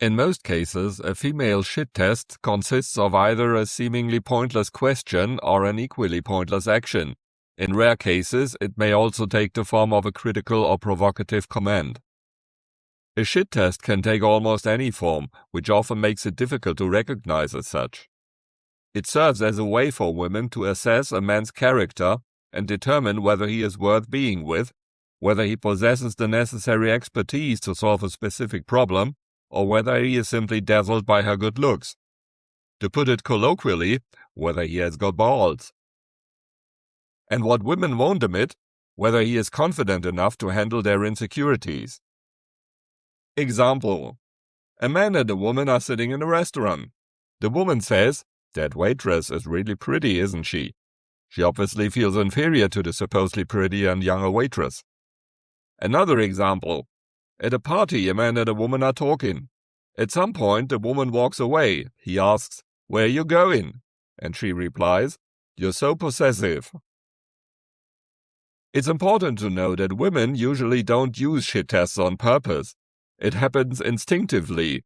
In most cases, a female shit test consists of either a seemingly pointless question or an equally pointless action. In rare cases, it may also take the form of a critical or provocative command. A shit test can take almost any form, which often makes it difficult to recognize as such. It serves as a way for women to assess a man's character and determine whether he is worth being with, whether he possesses the necessary expertise to solve a specific problem, or whether he is simply dazzled by her good looks. To put it colloquially, whether he has got balls. And what women won't admit, whether he is confident enough to handle their insecurities. Example: a man and a woman are sitting in a restaurant. The woman says, "That waitress is really pretty, isn't she?" She obviously feels inferior to the supposedly pretty and younger waitress. Another example: at a party, a man and a woman are talking. At some point, the woman walks away. He asks, "Where are you going?" And she replies, "You're so possessive." It's important to know that women usually don't use shit tests on purpose. It happens instinctively.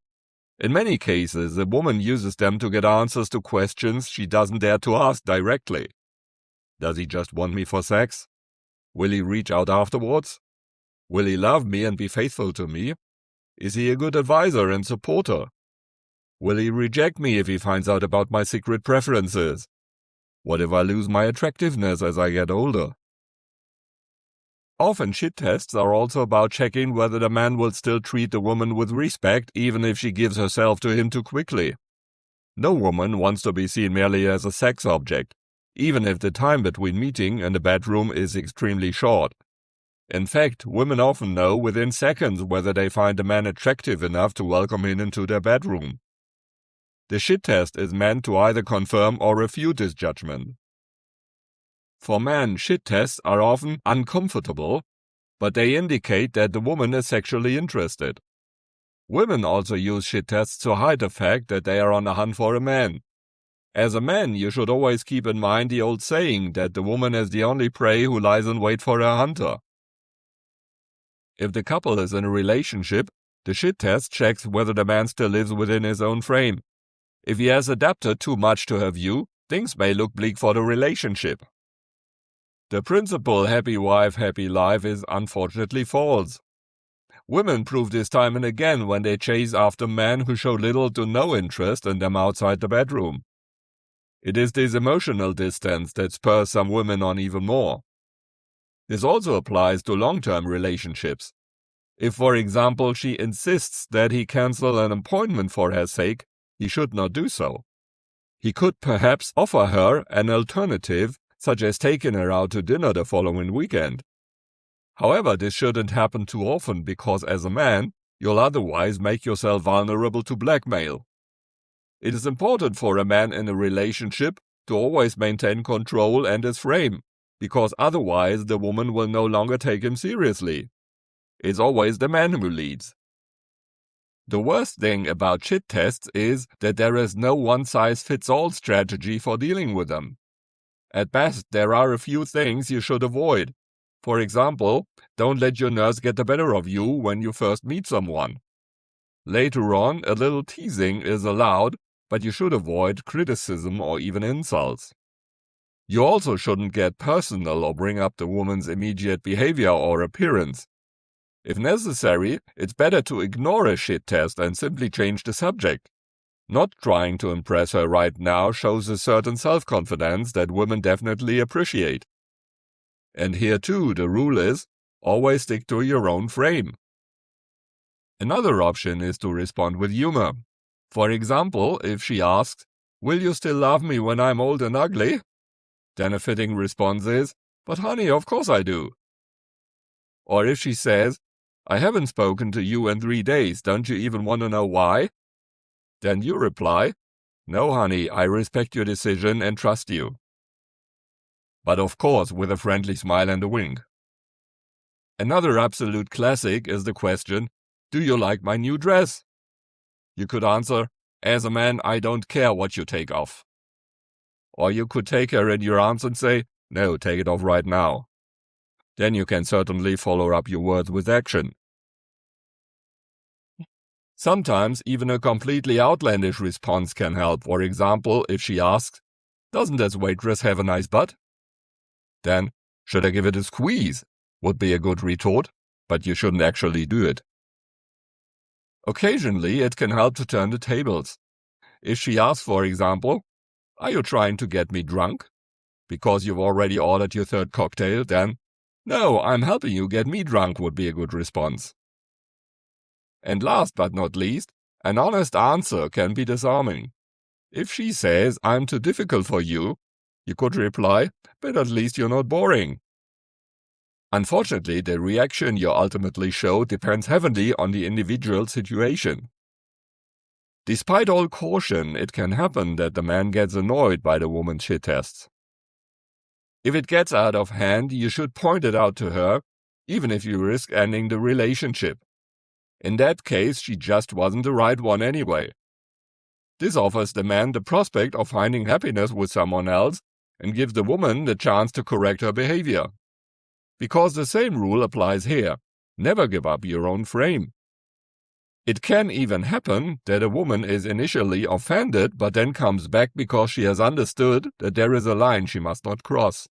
In many cases, a woman uses them to get answers to questions she doesn't dare to ask directly. Does he just want me for sex? Will he reach out afterwards? Will he love me and be faithful to me? Is he a good advisor and supporter? Will he reject me if he finds out about my secret preferences? What if I lose my attractiveness as I get older? Often shit tests are also about checking whether the man will still treat the woman with respect even if she gives herself to him too quickly. No woman wants to be seen merely as a sex object, even if the time between meeting and the bedroom is extremely short. In fact, women often know within seconds whether they find a man attractive enough to welcome him into their bedroom. The shit test is meant to either confirm or refute this judgment. For men, shit tests are often uncomfortable, but they indicate that the woman is sexually interested. Women also use shit tests to hide the fact that they are on the hunt for a man. As a man, you should always keep in mind the old saying that the woman is the only prey who lies in wait for her hunter. If the couple is in a relationship, the shit test checks whether the man still lives within his own frame. If he has adapted too much to her view, things may look bleak for the relationship. The principle happy wife, happy life is unfortunately false. Women prove this time and again when they chase after men who show little to no interest in them outside the bedroom. It is this emotional distance that spurs some women on even more. This also applies to long-term relationships. If, for example, she insists that he cancel an appointment for her sake, he should not do so. He could perhaps offer her an alternative, such as taking her out to dinner the following weekend. However, this shouldn't happen too often because as a man, you'll otherwise make yourself vulnerable to blackmail. It is important for a man in a relationship to always maintain control and his frame, because otherwise the woman will no longer take him seriously. It's always the man who leads. The worst thing about shit tests is that there is no one-size-fits-all strategy for dealing with them. At best, there are a few things you should avoid. For example, don't let your nerves get the better of you when you first meet someone. Later on, a little teasing is allowed, but you should avoid criticism or even insults. You also shouldn't get personal or bring up the woman's immediate behavior or appearance. If necessary, it's better to ignore a shit test and simply change the subject. Not trying to impress her right now shows a certain self-confidence that women definitely appreciate. And here too, the rule is, always stick to your own frame. Another option is to respond with humor. For example, if she asks, "Will you still love me when I'm old and ugly?" Then a fitting response is, "But honey, of course I do." Or if she says, "I haven't spoken to you in 3 days, don't you even want to know why?" Then you reply, "No honey, I respect your decision and trust you." But of course with a friendly smile and a wink. Another absolute classic is the question, "Do you like my new dress?" You could answer, "As a man, I don't care what you take off." Or you could take her in your arms and say, "No, take it off right now." Then you can certainly follow up your words with action. Sometimes even a completely outlandish response can help. For example, if she asks, "Doesn't this waitress have a nice butt?" Then, "Should I give it a squeeze?" would be a good retort, but you shouldn't actually do it. Occasionally, it can help to turn the tables. If she asks, for example, "Are you trying to get me drunk?" because you've already ordered your third cocktail, then, "No, I'm helping you get me drunk," would be a good response. And last but not least, an honest answer can be disarming. If she says, "I'm too difficult for you," you could reply, "But at least you're not boring." Unfortunately, the reaction you ultimately show depends heavily on the individual situation. Despite all caution, it can happen that the man gets annoyed by the woman's shit tests. If it gets out of hand, you should point it out to her, even if you risk ending the relationship. In that case, she just wasn't the right one anyway. This offers the man the prospect of finding happiness with someone else and gives the woman the chance to correct her behavior. Because the same rule applies here: never give up your own frame. It can even happen that a woman is initially offended but then comes back because she has understood that there is a line she must not cross.